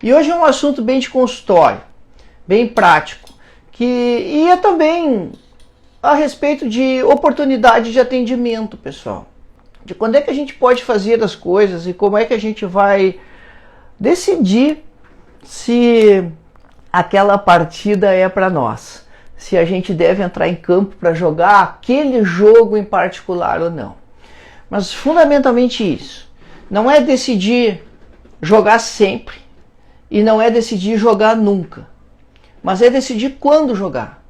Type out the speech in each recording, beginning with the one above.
E hoje é um assunto bem de consultório, bem prático, e é também a respeito de oportunidade de atendimento, pessoal. De quando é que a gente pode fazer as coisas e como é que a gente vai decidir se aquela partida é para nós, se a gente deve entrar em campo para jogar aquele jogo em particular ou não. Mas fundamentalmente isso, não é decidir jogar sempre e não é decidir jogar nunca, mas é decidir quando jogar.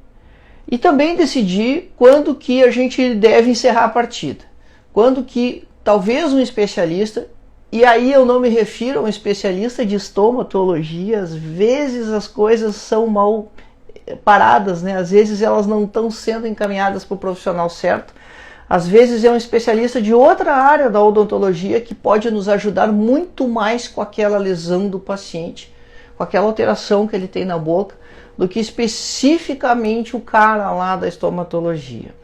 E também decidir quando que a gente deve encerrar a partida. Quando que talvez um especialista, e aí eu não me refiro a um especialista de estomatologia, às vezes as coisas são mal paradas, né? Às vezes elas não estão sendo encaminhadas para o profissional certo. Às vezes é um especialista de outra área da odontologia que pode nos ajudar muito mais com aquela lesão do paciente, com aquela alteração que ele tem na boca, do que especificamente o cara lá da estomatologia.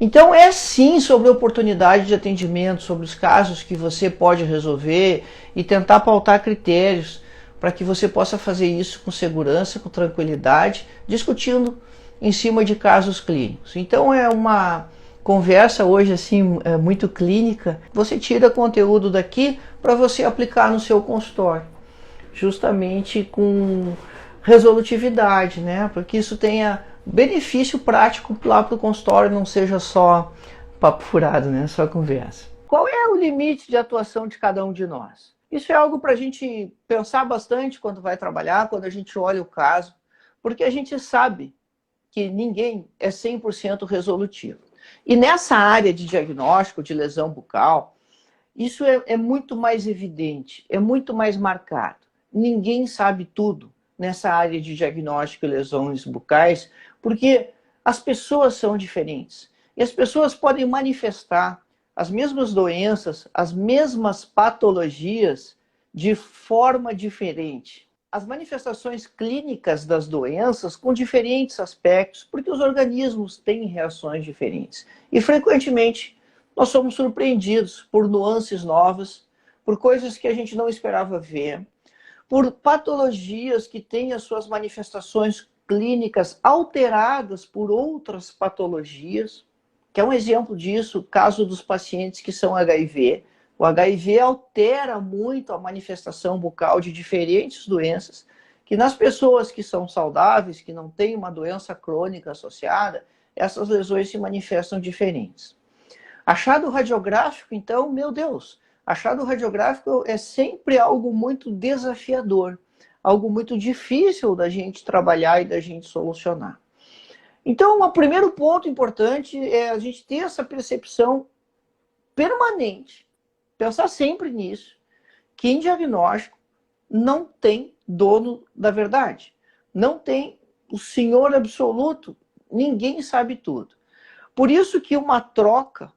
Então é sim sobre a oportunidade de atendimento, sobre os casos que você pode resolver e tentar pautar critérios para que você possa fazer isso com segurança, com tranquilidade, discutindo em cima de casos clínicos. Então é uma conversa hoje assim muito clínica. Você tira conteúdo daqui para você aplicar no seu consultório, justamente com resolutividade, né? Porque isso tenha benefício prático lá para o consultório, não seja só papo furado, né? Só conversa. Qual é o limite de atuação de cada um de nós? Isso é algo para a gente pensar bastante quando vai trabalhar, quando a gente olha o caso, porque a gente sabe que ninguém é 100% resolutivo. E nessa área de diagnóstico de lesão bucal, isso é muito mais evidente, é muito mais marcado. Ninguém sabe tudo nessa área de diagnóstico e lesões bucais, porque as pessoas são diferentes. E as pessoas podem manifestar as mesmas doenças, as mesmas patologias de forma diferente. As manifestações clínicas das doenças com diferentes aspectos, porque os organismos têm reações diferentes. E frequentemente nós somos surpreendidos por nuances novas, por coisas que a gente não esperava ver, por patologias que têm as suas manifestações clínicas alteradas por outras patologias, que é um exemplo disso, o caso dos pacientes que são HIV. O HIV altera muito a manifestação bucal de diferentes doenças, que nas pessoas que são saudáveis, que não têm uma doença crônica associada, essas lesões se manifestam diferentes. Achado radiográfico, então, meu Deus, achado radiográfico é sempre algo muito desafiador, algo muito difícil da gente trabalhar e da gente solucionar. Então, o primeiro ponto importante é a gente ter essa percepção permanente, pensar sempre nisso, que em diagnóstico não tem dono da verdade, não tem o senhor absoluto, ninguém sabe tudo. Por isso que uma troca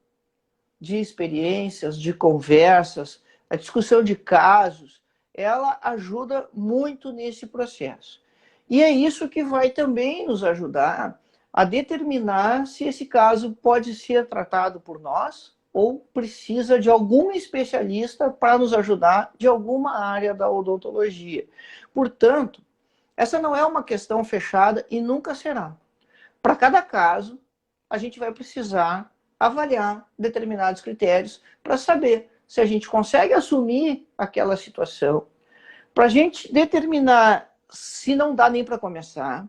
de experiências, de conversas, a discussão de casos, ela ajuda muito nesse processo. E é isso que vai também nos ajudar a determinar se esse caso pode ser tratado por nós ou precisa de algum especialista para nos ajudar de alguma área da odontologia. Portanto, essa não é uma questão fechada e nunca será. Para cada caso, a gente vai precisar avaliar determinados critérios para saber se a gente consegue assumir aquela situação, para a gente determinar se não dá nem para começar,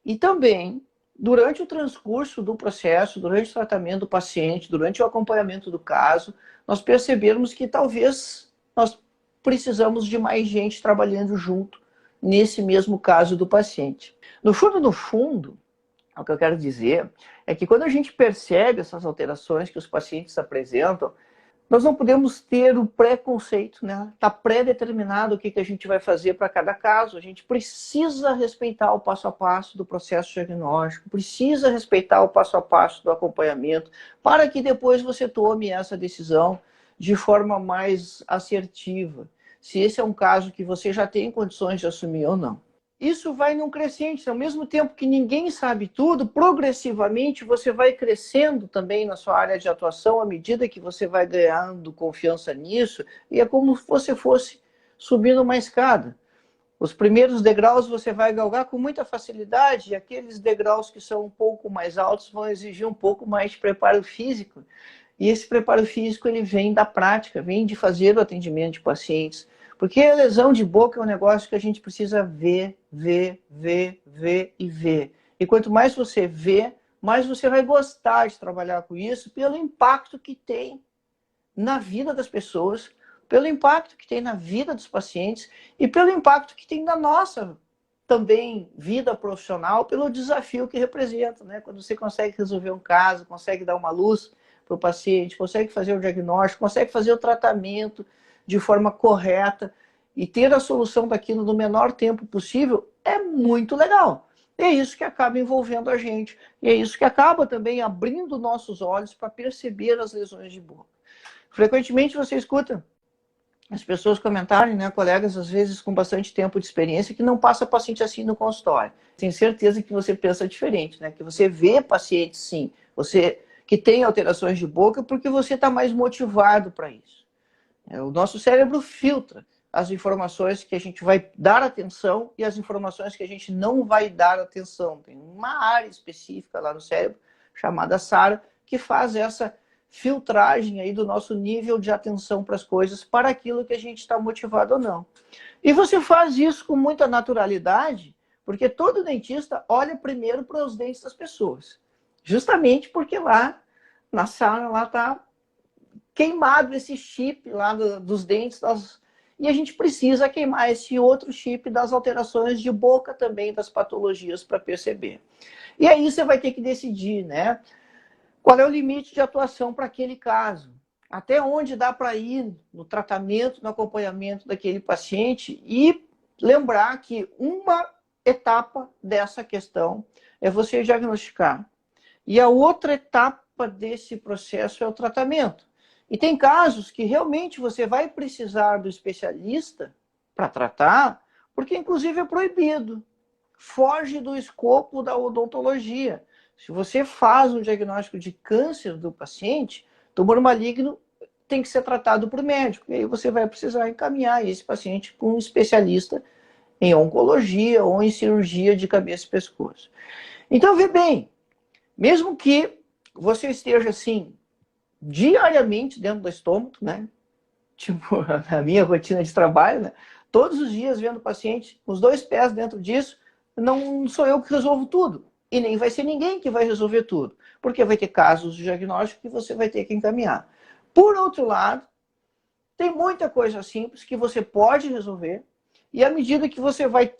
e também, durante o transcurso do processo, durante o tratamento do paciente, durante o acompanhamento do caso, nós percebermos que talvez nós precisamos de mais gente trabalhando junto nesse mesmo caso do paciente. No fundo, o que eu quero dizer é que quando a gente percebe essas alterações que os pacientes apresentam, nós não podemos ter o preconceito, né? Está pré-determinado o que a gente vai fazer para cada caso. A gente precisa respeitar o passo a passo do processo diagnóstico, precisa respeitar o passo a passo do acompanhamento, para que depois você tome essa decisão de forma mais assertiva, se esse é um caso que você já tem condições de assumir ou não. Isso vai num crescente, ao mesmo tempo que ninguém sabe tudo, progressivamente você vai crescendo também na sua área de atuação à medida que você vai ganhando confiança nisso, e é como se você fosse subindo uma escada. Os primeiros degraus você vai galgar com muita facilidade, e aqueles degraus que são um pouco mais altos vão exigir um pouco mais de preparo físico. E esse preparo físico ele vem da prática, vem de fazer o atendimento de pacientes. Porque a lesão de boca é um negócio que a gente precisa ver, ver, ver, ver e ver. E quanto mais você vê, mais você vai gostar de trabalhar com isso pelo impacto que tem na vida das pessoas, pelo impacto que tem na vida dos pacientes e pelo impacto que tem na nossa também vida profissional, pelo desafio que representa, né? Quando você consegue resolver um caso, consegue dar uma luz para o paciente, consegue fazer o diagnóstico, consegue fazer o tratamento de forma correta e ter a solução daquilo no menor tempo possível, é muito legal. É isso que acaba envolvendo a gente. E é isso que acaba também abrindo nossos olhos para perceber as lesões de boca. Frequentemente você escuta as pessoas comentarem, né, colegas, às vezes com bastante tempo de experiência, que não passa paciente assim no consultório. Tenho certeza que você pensa diferente, né? Que você vê pacientes, sim, você que tem alterações de boca, porque você está mais motivado para isso. O nosso cérebro filtra as informações que a gente vai dar atenção e as informações que a gente não vai dar atenção. Tem uma área específica lá no cérebro, chamada SARA, que faz essa filtragem aí do nosso nível de atenção para as coisas, para aquilo que a gente está motivado ou não. E você faz isso com muita naturalidade, porque todo dentista olha primeiro para os dentes das pessoas. Justamente porque lá na sala lá está queimado esse chip lá dos dentes, e a gente precisa queimar esse outro chip das alterações de boca também, das patologias, para perceber. E aí você vai ter que decidir, né? Qual é o limite de atuação para aquele caso? Até onde dá para ir no tratamento, no acompanhamento daquele paciente, e lembrar que uma etapa dessa questão é você diagnosticar. E a outra etapa desse processo é o tratamento. E tem casos que realmente você vai precisar do especialista para tratar, porque inclusive é proibido. Foge do escopo da odontologia. Se você faz um diagnóstico de câncer do paciente, tumor maligno tem que ser tratado por médico. E aí você vai precisar encaminhar esse paciente com um especialista em oncologia ou em cirurgia de cabeça e pescoço. Então, vê bem, mesmo que você esteja assim, diariamente dentro do estômago, né? Tipo, a minha rotina de trabalho, né? Todos os dias vendo o paciente, com os dois pés dentro disso, não sou eu que resolvo tudo. E nem vai ser ninguém que vai resolver tudo. Porque vai ter casos de diagnóstico que você vai ter que encaminhar. Por outro lado, tem muita coisa simples que você pode resolver. E à medida que você vai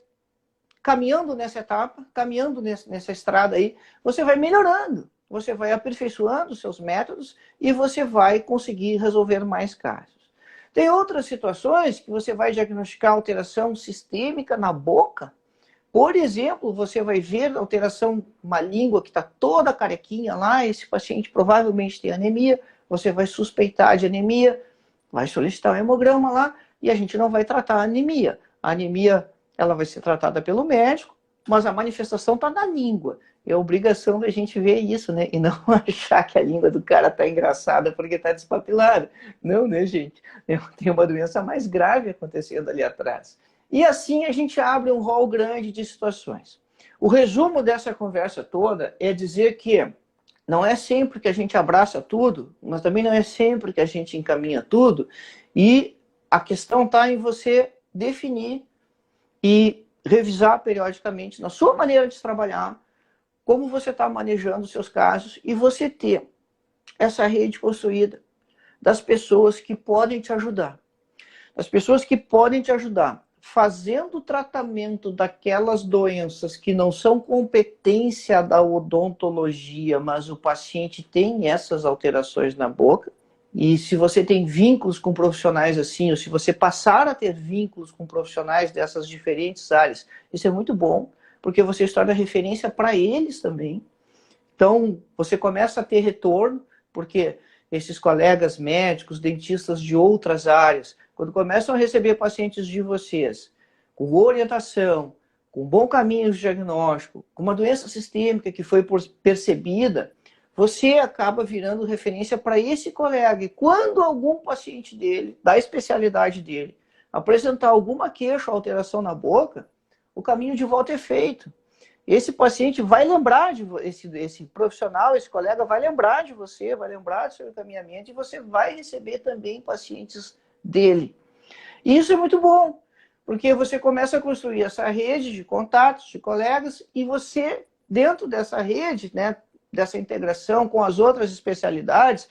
caminhando nessa etapa, caminhando nessa estrada aí, você vai melhorando. Você vai aperfeiçoando os seus métodos e você vai conseguir resolver mais casos. Tem outras situações que você vai diagnosticar alteração sistêmica na boca. Por exemplo, você vai ver alteração, uma língua que está toda carequinha lá, esse paciente provavelmente tem anemia, você vai suspeitar de anemia, vai solicitar um hemograma lá e a gente não vai tratar a anemia. A anemia ela vai ser tratada pelo médico, mas a manifestação está na língua. É obrigação da gente ver isso, né? E não achar que a língua do cara está engraçada porque está despapilada. Não, né, gente? Tem uma doença mais grave acontecendo ali atrás. E assim a gente abre um rol grande de situações. O resumo dessa conversa toda é dizer que não é sempre que a gente abraça tudo, mas também não é sempre que a gente encaminha tudo. E a questão está em você definir e revisar periodicamente na sua maneira de trabalhar, como você está manejando os seus casos e você ter essa rede construída das pessoas que podem te ajudar. As pessoas que podem te ajudar fazendo o tratamento daquelas doenças que não são competência da odontologia, mas o paciente tem essas alterações na boca. E se você tem vínculos com profissionais assim, ou se você passar a ter vínculos com profissionais dessas diferentes áreas, isso é muito bom, porque você se torna referência para eles também. Então, você começa a ter retorno, porque esses colegas médicos, dentistas de outras áreas, quando começam a receber pacientes de vocês, com orientação, com bom caminho de diagnóstico, com uma doença sistêmica que foi percebida, você acaba virando referência para esse colega. E quando algum paciente dele, da especialidade dele, apresentar alguma queixa ou alteração na boca, o caminho de volta é feito. Esse paciente vai lembrar de esse profissional, esse colega vai lembrar de você, vai lembrar do seu encaminhamento e você vai receber também pacientes dele. E isso é muito bom, porque você começa a construir essa rede de contatos, de colegas, e você, dentro dessa rede, né, dessa integração com as outras especialidades,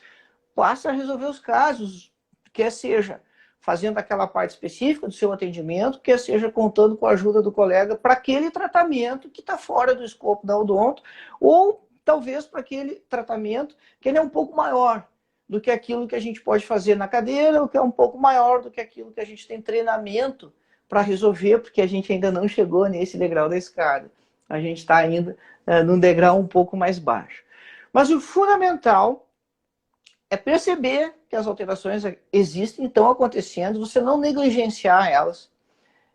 passa a resolver os casos, quer seja fazendo aquela parte específica do seu atendimento, quer seja contando com a ajuda do colega para aquele tratamento que está fora do escopo da odonto, ou talvez para aquele tratamento que ele é um pouco maior do que aquilo que a gente pode fazer na cadeira, ou que é um pouco maior do que aquilo que a gente tem treinamento para resolver, porque a gente ainda não chegou nesse degrau da escada. A gente está ainda num degrau um pouco mais baixo. Mas o fundamental é perceber que as alterações existem, estão acontecendo, você não negligenciar elas.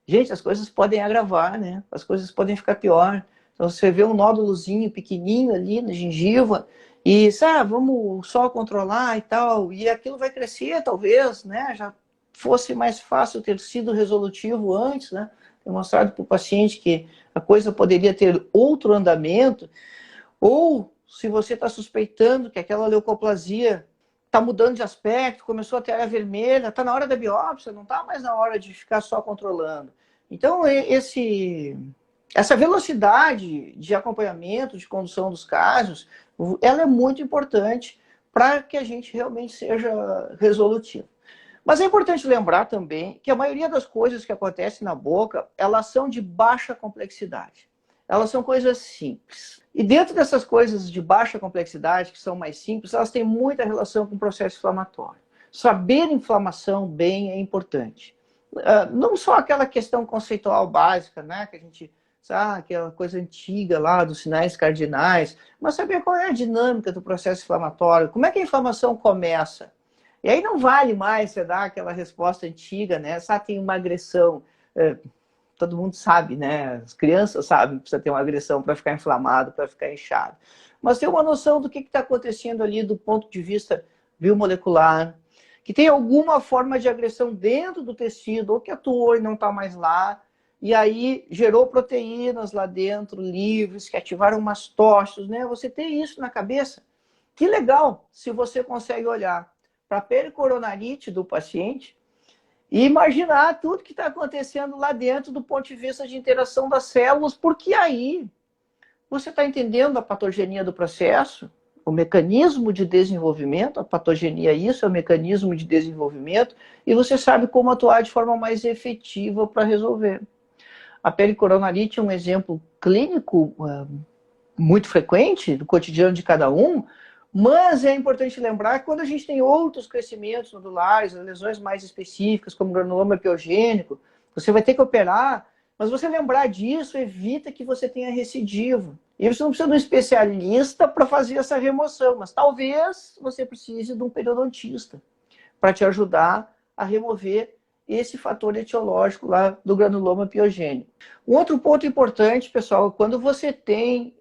Gente, as coisas podem agravar, né? As coisas podem ficar pior. Então, você vê um nódulozinho pequenininho ali na gengiva e, vamos só controlar e tal, e aquilo vai crescer, talvez, né? Já fosse mais fácil ter sido resolutivo antes, né? Ter mostrado para o paciente que a coisa poderia ter outro andamento, ou se você está suspeitando que aquela leucoplasia está mudando de aspecto, começou a ter área vermelha, está na hora da biópsia, não está mais na hora de ficar só controlando. Então, essa velocidade de acompanhamento, de condução dos casos, ela é muito importante para que a gente realmente seja resolutivo. Mas é importante lembrar também que a maioria das coisas que acontecem na boca, elas são de baixa complexidade. Elas são coisas simples. E dentro dessas coisas de baixa complexidade, que são mais simples, elas têm muita relação com o processo inflamatório. Saber inflamação bem é importante. Não só aquela questão conceitual básica, né, que a gente sabe, aquela coisa antiga lá dos sinais cardinais, mas saber qual é a dinâmica do processo inflamatório, como é que a inflamação começa. E aí não vale mais você dar aquela resposta antiga, né, tem uma agressão. Todo mundo sabe, né? As crianças sabem que precisa ter uma agressão para ficar inflamado, para ficar inchado. Mas tem uma noção do que está acontecendo ali do ponto de vista biomolecular, que tem alguma forma de agressão dentro do tecido, ou que atuou e não está mais lá, e aí gerou proteínas lá dentro, livres, que ativaram mastócitos, né? Você tem isso na cabeça. Que legal se você consegue olhar para a pericoronarite do paciente e imaginar tudo que está acontecendo lá dentro do ponto de vista de interação das células, porque aí você está entendendo a patogenia do processo, o mecanismo de desenvolvimento, a patogenia isso é o mecanismo de desenvolvimento, e você sabe como atuar de forma mais efetiva para resolver. A pericoronarite é um exemplo clínico muito frequente do cotidiano de cada um, mas é importante lembrar que quando a gente tem outros crescimentos nodulares, lesões mais específicas, como granuloma epiogênico, você vai ter que operar, mas você lembrar disso evita que você tenha recidivo. E você não precisa de um especialista para fazer essa remoção, mas talvez você precise de um periodontista para te ajudar a remover esse fator etiológico lá do granuloma epiogênico. Um outro ponto importante, pessoal, quando você tem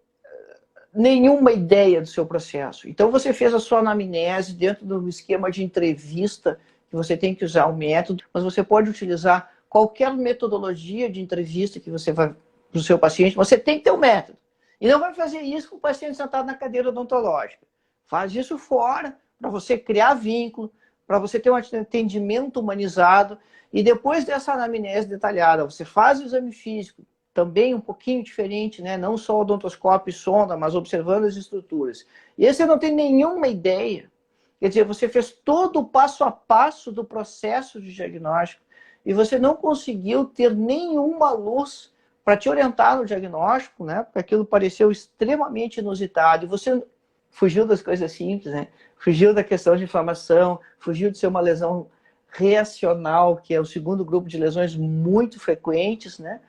nenhuma ideia do seu processo. Então você fez a sua anamnese dentro do esquema de entrevista, que você tem que usar um método, mas você pode utilizar qualquer metodologia de entrevista que você vai para o seu paciente, você tem que ter um método. E não vai fazer isso com o paciente sentado na cadeira odontológica. Faz isso fora, para você criar vínculo, para você ter um atendimento humanizado, e depois dessa anamnese detalhada, você faz o exame físico, também um pouquinho diferente, né? Não só odontoscópio e sonda, mas observando as estruturas. E aí você não tem nenhuma ideia. Quer dizer, você fez todo o passo a passo do processo de diagnóstico e você não conseguiu ter nenhuma luz para te orientar no diagnóstico, né? Porque aquilo pareceu extremamente inusitado. E você fugiu das coisas simples, né? Fugiu da questão de inflamação, fugiu de ser uma lesão reacional, que é o segundo grupo de lesões muito frequentes, né?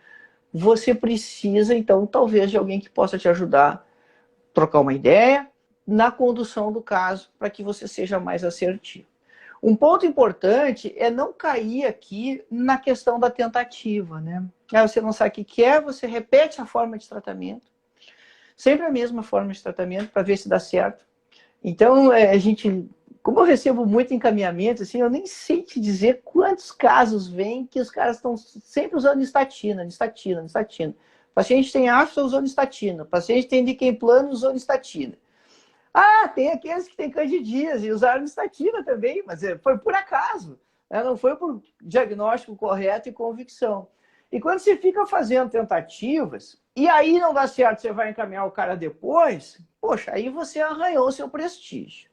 Você precisa, então, talvez de alguém que possa te ajudar a trocar uma ideia na condução do caso para que você seja mais assertivo. Um ponto importante é não cair aqui na questão da tentativa, né? Aí você não sabe o que quer, você repete a forma de tratamento, sempre a mesma forma de tratamento para ver se dá certo. Então, a gente como eu recebo muito encaminhamento, assim, eu nem sei te dizer quantos casos vêm que os caras estão sempre usando estatina. O paciente tem afta usando estatina. O paciente tem líquen plano usando estatina. Ah, tem aqueles que têm candidíase e usaram estatina também, mas foi por acaso, né? Não foi por diagnóstico correto e convicção. E quando você fica fazendo tentativas, e aí não dá certo, você vai encaminhar o cara depois, poxa, aí você arranhou o seu prestígio.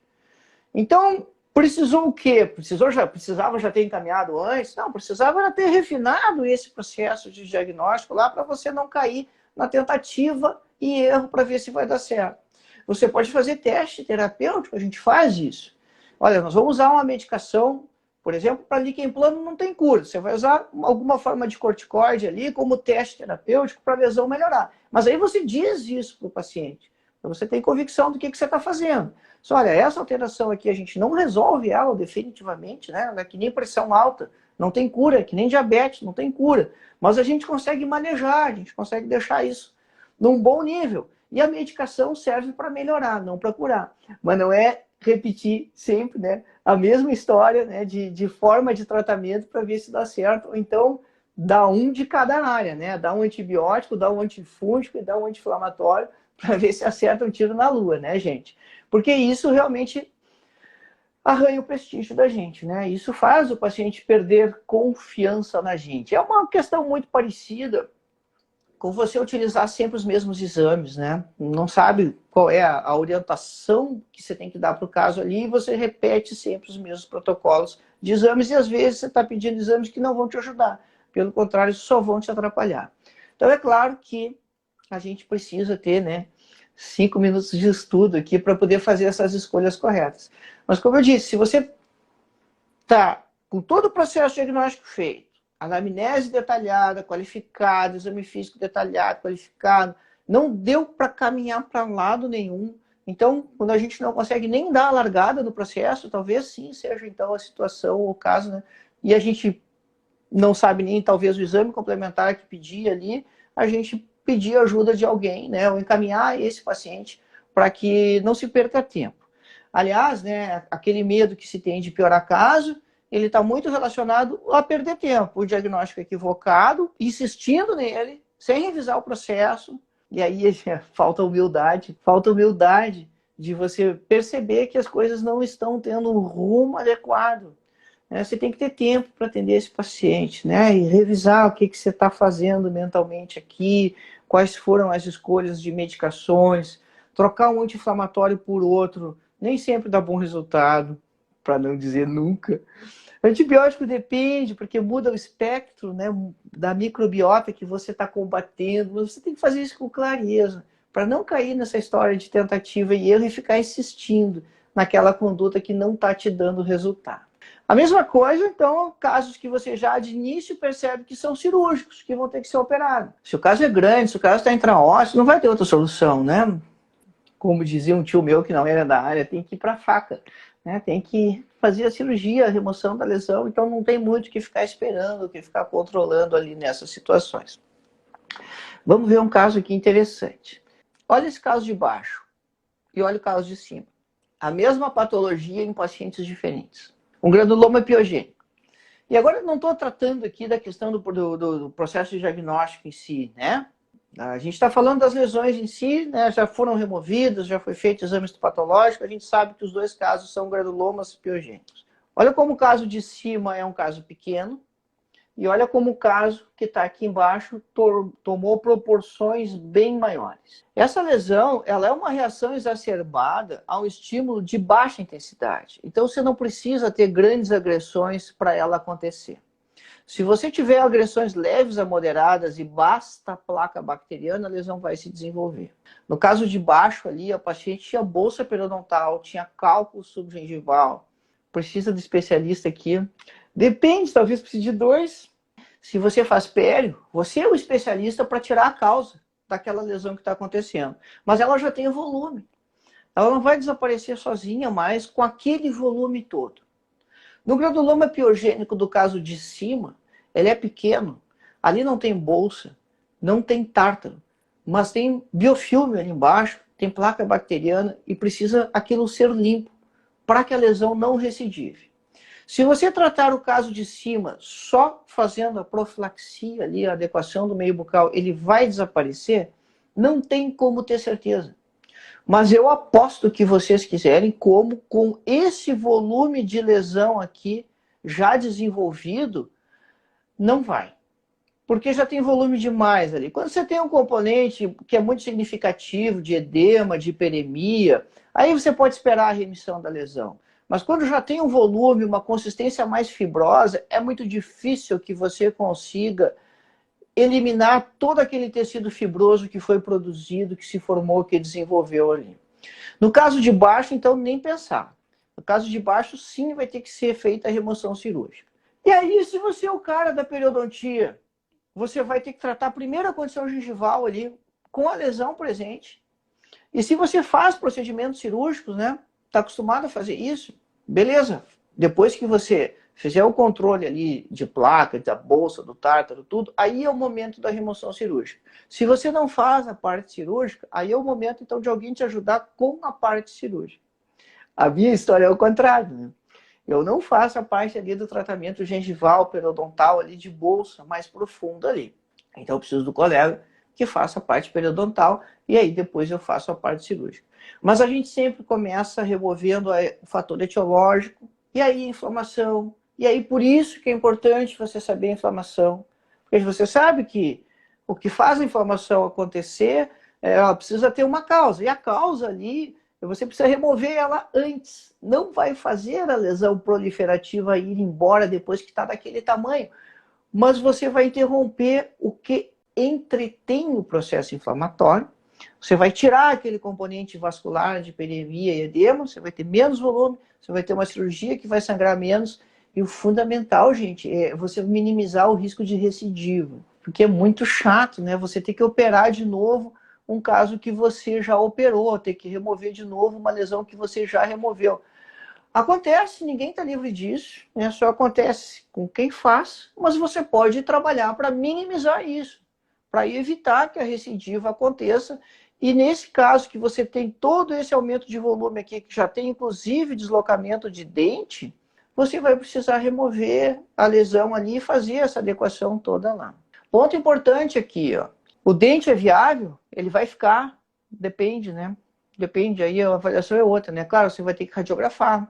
Então, precisou o quê? Precisava já ter encaminhado antes? Não, precisava já ter refinado esse processo de diagnóstico lá para você não cair na tentativa e erro para ver se vai dar certo. Você pode fazer teste terapêutico, a gente faz isso. Olha, nós vamos usar uma medicação, por exemplo, para líquen plano não tem cura. Você vai usar alguma forma de corticoide ali como teste terapêutico para a lesão melhorar. Mas aí você diz isso para o paciente. Então você tem convicção do que você está fazendo. Só, olha, essa alteração aqui a gente não resolve ela definitivamente, né? Ela é que nem pressão alta, não tem cura, é que nem diabetes, não tem cura. Mas a gente consegue manejar, a gente consegue deixar isso num bom nível. E a medicação serve para melhorar, não para curar. Mas não é repetir sempre, né, a mesma história, né, de forma de tratamento para ver se dá certo. Ou então, dá um de cada área, né? Dá um antibiótico, dá um antifúngico e dá um anti-inflamatório para ver se acerta um tiro na lua, né, gente? Porque isso realmente arranha o prestígio da gente, né? Isso faz o paciente perder confiança na gente. É uma questão muito parecida com você utilizar sempre os mesmos exames, né? Não sabe qual é a orientação que você tem que dar para o caso ali e você repete sempre os mesmos protocolos de exames e às vezes você está pedindo exames que não vão te ajudar. Pelo contrário, só vão te atrapalhar. Então é claro que a gente precisa ter, né, 5 minutos de estudo aqui para poder fazer essas escolhas corretas. Mas como eu disse, se você está com todo o processo diagnóstico feito, anamnese detalhada, qualificada, exame físico detalhado, qualificado, não deu para caminhar para lado nenhum. Então, quando a gente não consegue nem dar a largada no processo, talvez sim seja então a situação ou o caso, né? E a gente não sabe nem talvez o exame complementar que pedir ali, a gente pedir ajuda de alguém, né? Ou encaminhar esse paciente para que não se perca tempo. Aliás, né, aquele medo que se tem de piorar caso, ele está muito relacionado a perder tempo. O diagnóstico equivocado, insistindo nele, sem revisar o processo. E aí falta humildade de você perceber que as coisas não estão tendo um rumo adequado. Você tem que ter tempo para atender esse paciente, né? E revisar o que você está fazendo mentalmente aqui, quais foram as escolhas de medicações, trocar um anti-inflamatório por outro, nem sempre dá bom resultado, para não dizer nunca. Antibiótico depende, porque muda o espectro, né, da microbiota que você está combatendo. Você tem que fazer isso com clareza, para não cair nessa história de tentativa e erro e ficar insistindo naquela conduta que não está te dando resultado. A mesma coisa, então, casos que você já de início percebe que são cirúrgicos, que vão ter que ser operados. Se o caso é grande, se o caso está intraósseo, não vai ter outra solução, né? Como dizia um tio meu que não era da área, tem que ir para a faca, né? Tem que fazer a cirurgia, a remoção da lesão, então não tem muito o que ficar esperando, o que ficar controlando ali nessas situações. Vamos ver um caso aqui interessante. Olha esse caso de baixo e olha o caso de cima. A mesma patologia em pacientes diferentes. Um granuloma piogênico. E agora eu não estou tratando aqui da questão do processo de diagnóstico em si, né? A gente está falando das lesões em si, né? Já foram removidas, já foi feito exame histopatológico, a gente sabe que os dois casos são granulomas piogênicos. Olha como o caso de cima é um caso pequeno, e olha como o caso que está aqui embaixo tomou proporções bem maiores. Essa lesão, ela é uma reação exacerbada a um estímulo de baixa intensidade. Então você não precisa ter grandes agressões para ela acontecer. Se você tiver agressões leves a moderadas e basta a placa bacteriana, a lesão vai se desenvolver. No caso de baixo ali, a paciente tinha bolsa periodontal, tinha cálculo subgengival. Precisa de especialista aqui. Depende, talvez precise de 2. Se você faz pério, você é o especialista para tirar a causa daquela lesão que está acontecendo. Mas ela já tem o volume. Ela não vai desaparecer sozinha mais com aquele volume todo. No granuloma piogênico do caso de cima, ele é pequeno. Ali não tem bolsa, não tem tártaro, mas tem biofilme ali embaixo, tem placa bacteriana e precisa aquilo ser limpo para que a lesão não recidive. Se você tratar o caso de cima só fazendo a profilaxia ali, a adequação do meio bucal, ele vai desaparecer? Não tem como ter certeza. Mas eu aposto que vocês quiserem, como com esse volume de lesão aqui já desenvolvido, não vai. Porque já tem volume demais ali. Quando você tem um componente que é muito significativo de edema, de hiperemia, aí você pode esperar a remissão da lesão. Mas quando já tem um volume, uma consistência mais fibrosa, é muito difícil que você consiga eliminar todo aquele tecido fibroso que foi produzido, que se formou, que desenvolveu ali. No caso de baixo, então, nem pensar. No caso de baixo, sim, vai ter que ser feita a remoção cirúrgica. E aí, se você é o cara da periodontia, você vai ter que tratar a primeira condição gengival ali, com a lesão presente. E se você faz procedimentos cirúrgicos, né? Está acostumado a fazer isso, beleza. Depois que você fizer o controle ali de placa, da bolsa, do tártaro, tudo, aí é o momento da remoção cirúrgica. Se você não faz a parte cirúrgica, aí é o momento, então, de alguém te ajudar com a parte cirúrgica. A minha história é o contrário, né? Eu não faço a parte ali do tratamento gengival, periodontal, ali de bolsa, mais profunda ali. Então eu preciso do colega que faça a parte periodontal e aí depois eu faço a parte cirúrgica. Mas a gente sempre começa removendo o fator etiológico, e aí inflamação. E aí por isso que é importante você saber a inflamação. Porque você sabe que o que faz a inflamação acontecer, ela precisa ter uma causa. E a causa ali, você precisa remover ela antes. Não vai fazer a lesão proliferativa ir embora depois que está daquele tamanho. Mas você vai interromper o que entretém o processo inflamatório. Você vai tirar aquele componente vascular de hiperemia e edema, você vai ter menos volume, você vai ter uma cirurgia que vai sangrar menos. E o fundamental, gente, é você minimizar o risco de recidiva. Porque é muito chato, né? Você ter que operar de novo um caso que você já operou, ter que remover de novo uma lesão que você já removeu. Acontece, ninguém está livre disso, né? Só acontece com quem faz, mas você pode trabalhar para minimizar isso, para evitar que a recidiva aconteça. E nesse caso que você tem todo esse aumento de volume aqui, que já tem inclusive deslocamento de dente, você vai precisar remover a lesão ali e fazer essa adequação toda lá. Ponto importante aqui, ó. O dente é viável? Ele vai ficar, depende, né? Depende, aí a avaliação é outra, né? Claro, você vai ter que radiografar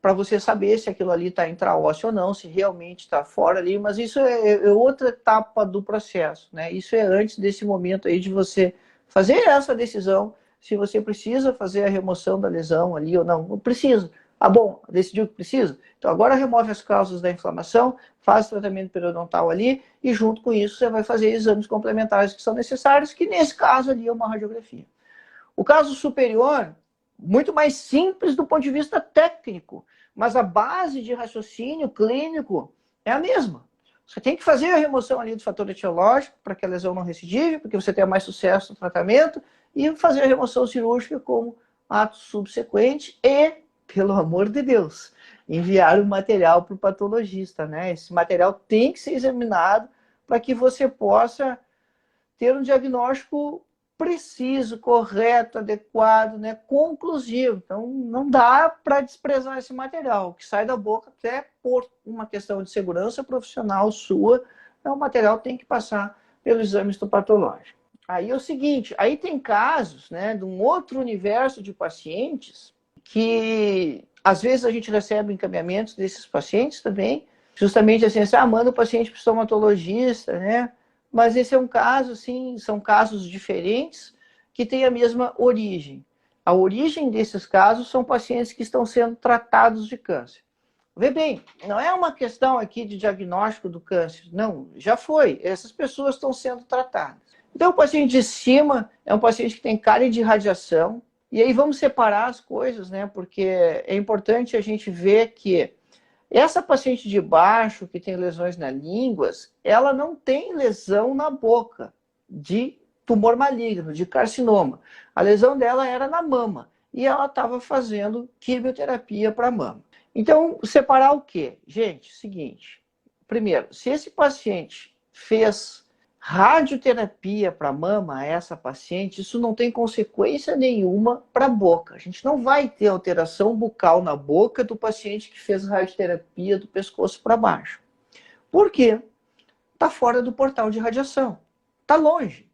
para você saber se aquilo ali está intraósseo ou não, se realmente está fora ali, mas isso é outra etapa do processo, né? Isso é antes desse momento aí de você fazer essa decisão, se você precisa fazer a remoção da lesão ali ou não. Não precisa. Ah, bom, decidiu que precisa? Então agora remove as causas da inflamação, faz o tratamento periodontal ali e junto com isso você vai fazer exames complementares que são necessários, que nesse caso ali é uma radiografia. O caso superior, muito mais simples do ponto de vista técnico, mas a base de raciocínio clínico é a mesma. Você tem que fazer a remoção ali do fator etiológico para que a lesão não recidive, porque você tenha mais sucesso no tratamento, e fazer a remoção cirúrgica como ato subsequente e, pelo amor de Deus, enviar o material para o patologista, né? Esse material tem que ser examinado para que você possa ter um diagnóstico preciso, correto, adequado, né, conclusivo. Então, não dá para desprezar esse material. O que sai da boca, até por uma questão de segurança profissional sua, o material tem que passar pelo exame histopatológico. Aí é o seguinte, aí tem casos, né, de um outro universo de pacientes que, às vezes, a gente recebe encaminhamentos desses pacientes também, justamente assim, manda o paciente para o estomatologista, né, mas esse é um caso, sim, são casos diferentes que têm a mesma origem. A origem desses casos são pacientes que estão sendo tratados de câncer. Vê bem, não é uma questão aqui de diagnóstico do câncer, não, já foi. Essas pessoas estão sendo tratadas. Então, o paciente de cima é um paciente que tem cárie de radiação, e aí vamos separar as coisas, né? Porque é importante a gente ver que essa paciente de baixo, que tem lesões nas línguas, ela não tem lesão na boca de tumor maligno, de carcinoma. A lesão dela era na mama e ela estava fazendo quimioterapia para a mama. Então, separar o quê? Gente, seguinte. Primeiro, se esse paciente fez Radioterapia para mama, essa paciente, isso não tem consequência nenhuma para a boca. A gente não vai ter alteração bucal na boca do paciente que fez radioterapia do pescoço para baixo. Por quê? Está fora do portal de radiação. Está longe.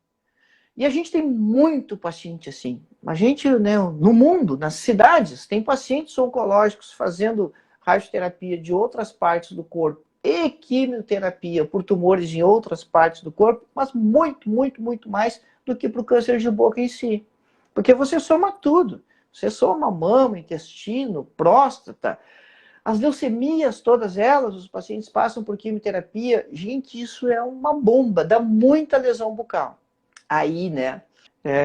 E a gente tem muito paciente assim. A gente, né, no mundo, nas cidades, tem pacientes oncológicos fazendo radioterapia de outras partes do corpo e quimioterapia por tumores em outras partes do corpo, mas muito, muito, muito mais do que para o câncer de boca em si. Porque você soma tudo. Você soma mama, intestino, próstata, as leucemias, todas elas, os pacientes passam por quimioterapia. Gente, isso é uma bomba, dá muita lesão bucal. Aí, né,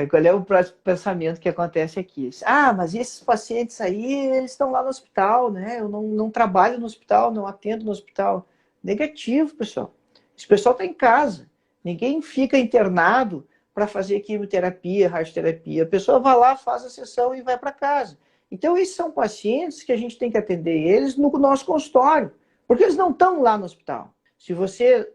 qual é o próximo pensamento que acontece aqui? Ah, mas esses pacientes aí, eles estão lá no hospital, né? Eu não trabalho no hospital, não atendo no hospital. Negativo, pessoal. Esse pessoal está em casa. Ninguém fica internado para fazer quimioterapia, radioterapia. A pessoa vai lá, faz a sessão e vai para casa. Então, esses são pacientes que a gente tem que atender eles no nosso consultório, porque eles não estão lá no hospital. Se você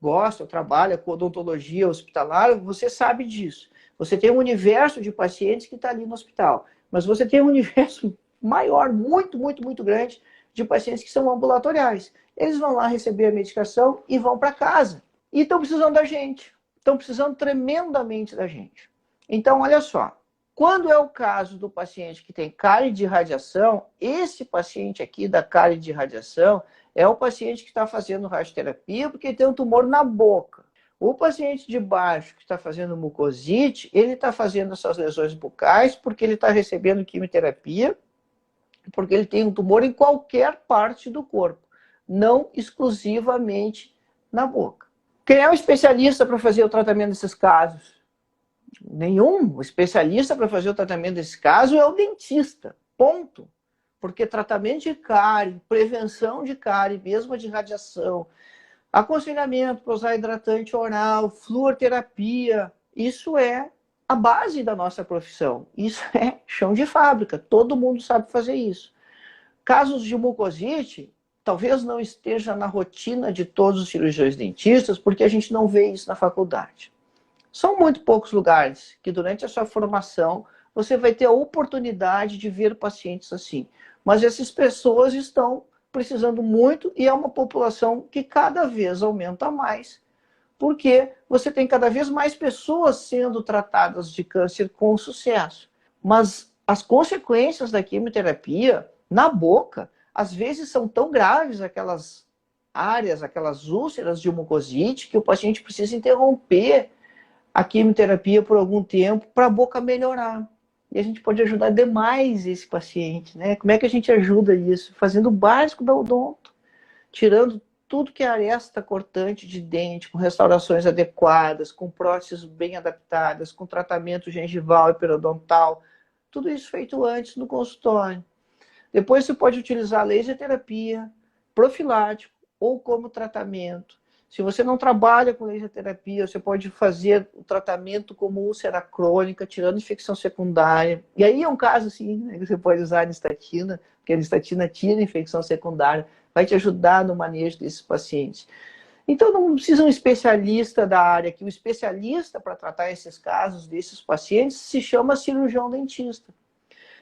gosta ou trabalha com odontologia hospitalar, você sabe disso. Você tem um universo de pacientes que está ali no hospital, mas você tem um universo maior, muito, muito, muito grande, de pacientes que são ambulatoriais. Eles vão lá receber a medicação e vão para casa. E estão precisando da gente. Estão precisando tremendamente da gente. Então, olha só. Quando é o caso do paciente que tem cárie de radiação, esse paciente aqui da cárie de radiação é o paciente que está fazendo radioterapia porque tem um tumor na boca. O paciente de baixo que está fazendo mucosite, ele está fazendo essas lesões bucais porque ele está recebendo quimioterapia, porque ele tem um tumor em qualquer parte do corpo, não exclusivamente na boca. Quem é o especialista para fazer o tratamento desses casos? Nenhum. O especialista para fazer o tratamento desse caso é o dentista. Ponto. Porque tratamento de cárie, prevenção de cárie, mesmo de radiação, aconselhamento para usar hidratante oral, fluoroterapia, isso é a base da nossa profissão. Isso é chão de fábrica. Todo mundo sabe fazer isso. Casos de mucosite, talvez não esteja na rotina de todos os cirurgiões dentistas, porque a gente não vê isso na faculdade. São muito poucos lugares que durante a sua formação você vai ter a oportunidade de ver pacientes assim. Mas essas pessoas estão precisando muito e é uma população que cada vez aumenta mais, porque você tem cada vez mais pessoas sendo tratadas de câncer com sucesso. Mas as consequências da quimioterapia na boca, às vezes são tão graves aquelas áreas, aquelas úlceras de mucosite, que o paciente precisa interromper a quimioterapia por algum tempo para a boca melhorar. E a gente pode ajudar demais esse paciente, né? Como é que a gente ajuda isso? Fazendo o básico da odonto, tirando tudo que é aresta cortante de dente, com restaurações adequadas, com próteses bem adaptadas, com tratamento gengival e periodontal, tudo isso feito antes no consultório. Depois você pode utilizar laser terapia, profilático ou como tratamento. Se você não trabalha com laser terapia, você pode fazer o tratamento como úlcera crônica, tirando infecção secundária. E aí é um caso assim, né, que você pode usar a anistatina, porque a anistatina tira infecção secundária, vai te ajudar no manejo desses pacientes. Então não precisa um especialista da área, que o especialista para tratar esses casos desses pacientes se chama cirurgião dentista.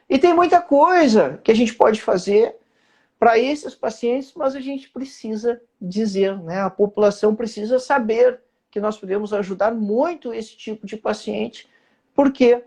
E tem muita coisa que a gente pode fazer para esses pacientes, mas a gente precisa dizer, né? A população precisa saber que nós podemos ajudar muito esse tipo de paciente, porque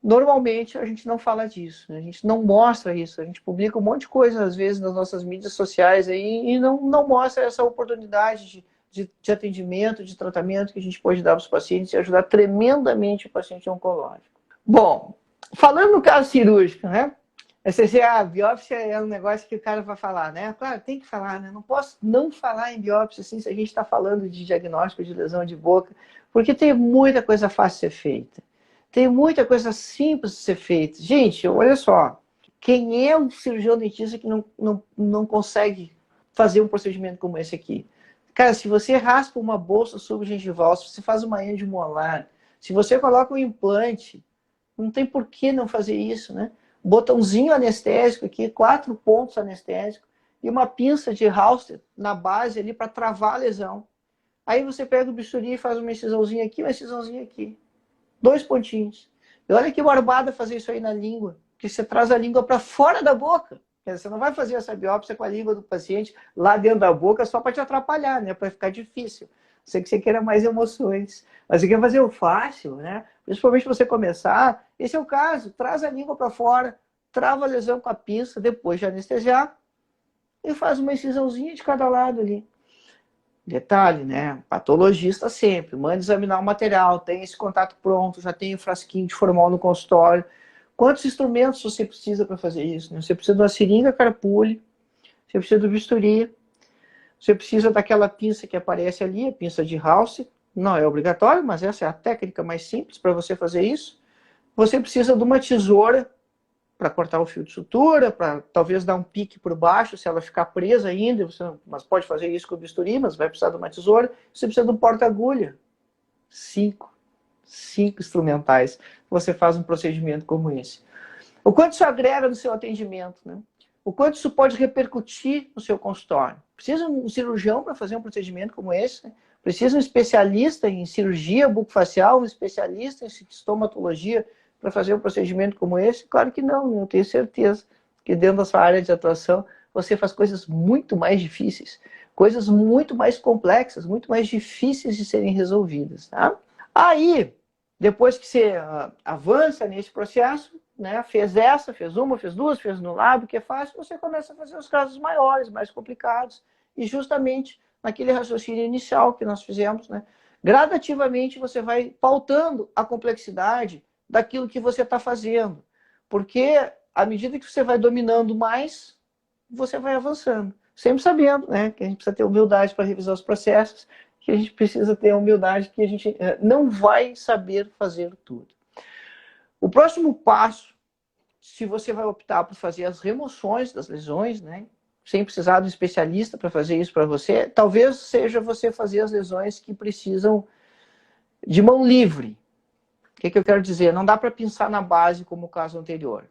normalmente a gente não fala disso, né? A gente não mostra isso, a gente publica um monte de coisa às vezes nas nossas mídias sociais aí, e não mostra essa oportunidade de atendimento, de tratamento que a gente pode dar para os pacientes e ajudar tremendamente o paciente oncológico. Bom, falando no caso cirúrgico, né? A biópsia é um negócio que o cara vai falar, né? Claro, tem que falar, né? Não posso não falar em biópsia assim, se a gente está falando de diagnóstico de lesão de boca, porque tem muita coisa fácil de ser feita. Tem muita coisa simples de ser feita. Gente, olha só. Quem é um cirurgião dentista que não consegue fazer um procedimento como esse aqui? Cara, se você raspa uma bolsa subgengival, se você faz uma endimolar, se você coloca um implante, não tem por que não fazer isso, né? Botãozinho anestésico aqui, 4 pontos anestésicos e uma pinça de Halster na base ali para travar a lesão. Aí você pega o bisturi e faz uma incisãozinha aqui, uma incisãozinha aqui. 2 pontinhos. E olha que barbada fazer isso aí na língua, que você traz a língua para fora da boca. Você não vai fazer essa biópsia com a língua do paciente lá dentro da boca só para te atrapalhar, né? Para ficar difícil. Sei que você queira mais emoções, mas você quer fazer o fácil, né? Principalmente você começar. Esse é o caso. Traz a língua para fora, trava a lesão com a pinça, depois de anestesiar, e faz uma incisãozinha de cada lado ali. Detalhe, né? Patologista sempre. Manda examinar o material, tem esse contato pronto, já tem o frasquinho de formol no consultório. Quantos instrumentos você precisa para fazer isso? Né? Você precisa de uma seringa carpule, você precisa do bisturi, você precisa daquela pinça que aparece ali, a pinça de House. Não é obrigatório, mas essa é a técnica mais simples para você fazer isso. Você precisa de uma tesoura para cortar o fio de sutura, para talvez dar um pique por baixo, se ela ficar presa ainda, mas pode fazer isso com o bisturi, mas vai precisar de uma tesoura. Você precisa de um porta-agulha. 5 instrumentais. Você faz um procedimento como esse. O quanto isso agrega no seu atendimento, né? O quanto isso pode repercutir no seu consultório. Precisa um cirurgião para fazer um procedimento como esse, né? Precisa um especialista em cirurgia bucofacial, um especialista em estomatologia para fazer um procedimento como esse? Claro que não, eu tenho certeza que dentro da sua área de atuação você faz coisas muito mais difíceis, coisas muito mais complexas, muito mais difíceis de serem resolvidas, tá? Aí, depois que você avança nesse processo, né, fez essa, fez uma, fez duas, fez no lábio, que é fácil, você começa a fazer os casos maiores, mais complicados, e justamente naquele raciocínio inicial que nós fizemos, né, gradativamente você vai pautando a complexidade daquilo que você está fazendo, porque à medida que você vai dominando mais, você vai avançando, sempre sabendo, né, que a gente precisa ter humildade para revisar os processos, que a gente precisa ter humildade, que a gente não vai saber fazer tudo. O próximo passo, se você vai optar por fazer as remoções das lesões, né, sem precisar de um especialista para fazer isso para você, talvez seja você fazer as lesões que precisam de mão livre. O que eu quero dizer? Não dá para pinçar na base como o caso anterior.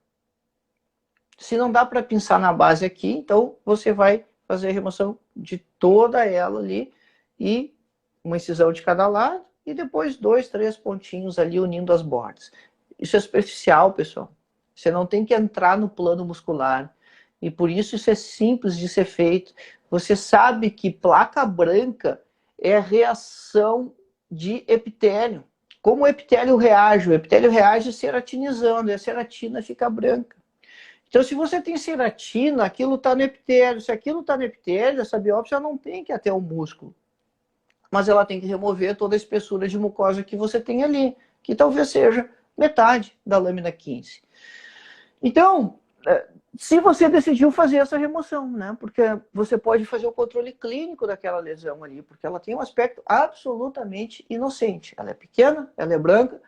Se não dá para pinçar na base aqui, então você vai fazer a remoção de toda ela ali e uma incisão de cada lado e depois 2, 3 pontinhos ali unindo as bordas. Isso é superficial, pessoal. Você não tem que entrar no plano muscular. E por isso é simples de ser feito. Você sabe que placa branca é reação de epitélio. Como o epitélio reage? O epitélio reage ceratinizando e a ceratina fica branca. Então, se você tem ceratina, aquilo está no epitélio. Se aquilo está no epitélio, essa biópsia não tem que ir até o músculo. Mas ela tem que remover toda a espessura de mucosa que você tem ali, que talvez seja metade da lâmina 15. Então, se você decidiu fazer essa remoção, né? Porque você pode fazer o controle clínico daquela lesão ali, porque ela tem um aspecto absolutamente inocente. Ela é pequena, ela é branca,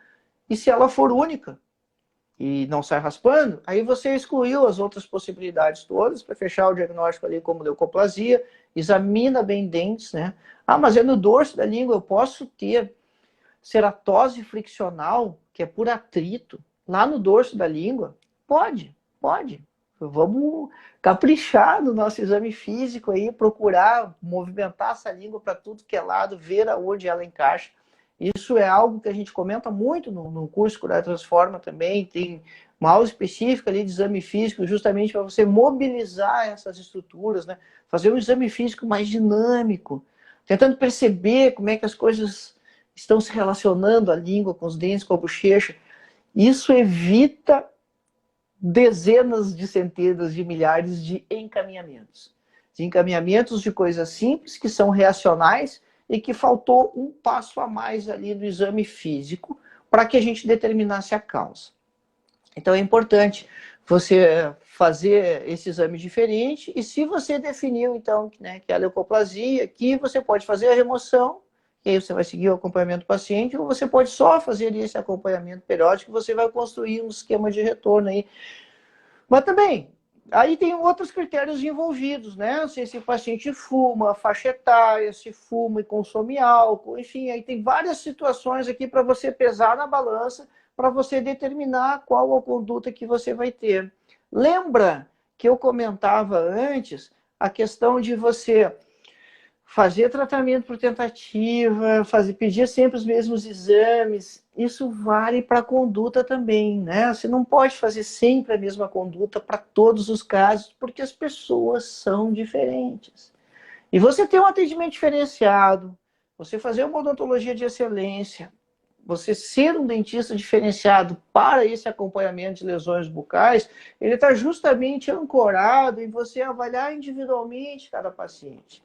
e se ela for única e não sai raspando, aí você excluiu as outras possibilidades todas para fechar o diagnóstico ali como leucoplasia, examina bem dentes, né? Ah, mas é no dorso da língua, eu posso ter ceratose friccional, que é por atrito, lá no dorso da língua? Pode. Vamos caprichar no nosso exame físico aí, procurar movimentar essa língua para tudo que é lado, ver aonde ela encaixa. Isso é algo que a gente comenta muito no curso Curar Transforma também, tem uma aula específica ali de exame físico, justamente para você mobilizar essas estruturas, né? Fazer um exame físico mais dinâmico, tentando perceber como é que as coisas estão se relacionando, a língua com os dentes, com a bochecha. Isso evita dezenas de centenas de milhares de encaminhamentos. De encaminhamentos de coisas simples que são reacionais e que faltou um passo a mais ali no exame físico para que a gente determinasse a causa. Então é importante você fazer esse exame diferente e se você definiu então, né, que é a leucoplasia, que você pode fazer a remoção, e aí você vai seguir o acompanhamento do paciente, ou você pode só fazer esse acompanhamento periódico, você vai construir um esquema de retorno aí. Mas também, aí tem outros critérios envolvidos, né? Se esse paciente fuma, faixa etária, se fuma e consome álcool, enfim, aí tem várias situações aqui para você pesar na balança, para você determinar qual a conduta que você vai ter. Lembra que eu comentava antes a questão de você fazer tratamento por tentativa, pedir sempre os mesmos exames, isso vale para a conduta também, né? Você não pode fazer sempre a mesma conduta para todos os casos, porque as pessoas são diferentes. E você ter um atendimento diferenciado, você fazer uma odontologia de excelência, você ser um dentista diferenciado para esse acompanhamento de lesões bucais, ele está justamente ancorado em você avaliar individualmente cada paciente.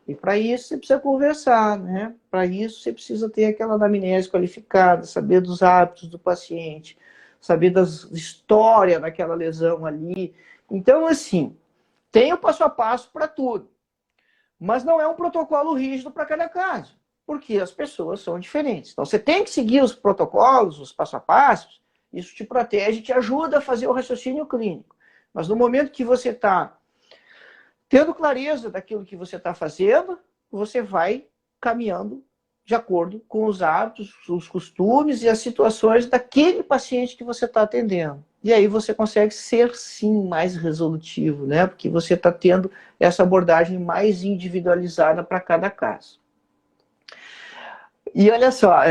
E para isso você precisa conversar, né? Para isso você precisa ter aquela anamnese qualificada, saber dos hábitos do paciente, saber da história daquela lesão ali. Então, assim, tem o passo a passo para tudo. Mas não é um protocolo rígido para cada caso, porque as pessoas são diferentes. Então você tem que seguir os protocolos, os passo a passos, isso te protege, te ajuda a fazer o raciocínio clínico. Mas no momento que você está tendo clareza daquilo que você está fazendo, você vai caminhando de acordo com os hábitos, os costumes e as situações daquele paciente que você está atendendo. E aí você consegue ser, sim, mais resolutivo, né? Porque você está tendo essa abordagem mais individualizada para cada caso. E olha só,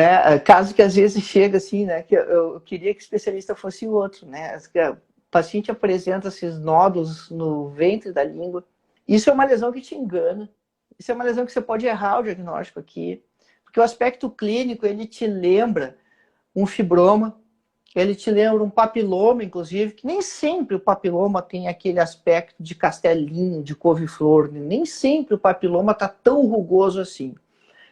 caso que às vezes chega assim, né? Que eu queria que o especialista fosse outro, né? O paciente apresenta esses nódulos no ventre da língua. Isso é uma lesão que te engana. Isso é uma lesão que você pode errar o diagnóstico aqui. Porque o aspecto clínico, ele te lembra um fibroma, ele te lembra um papiloma, inclusive, que nem sempre o papiloma tem aquele aspecto de castelinho, de couve-flor. Nem sempre o papiloma está tão rugoso assim.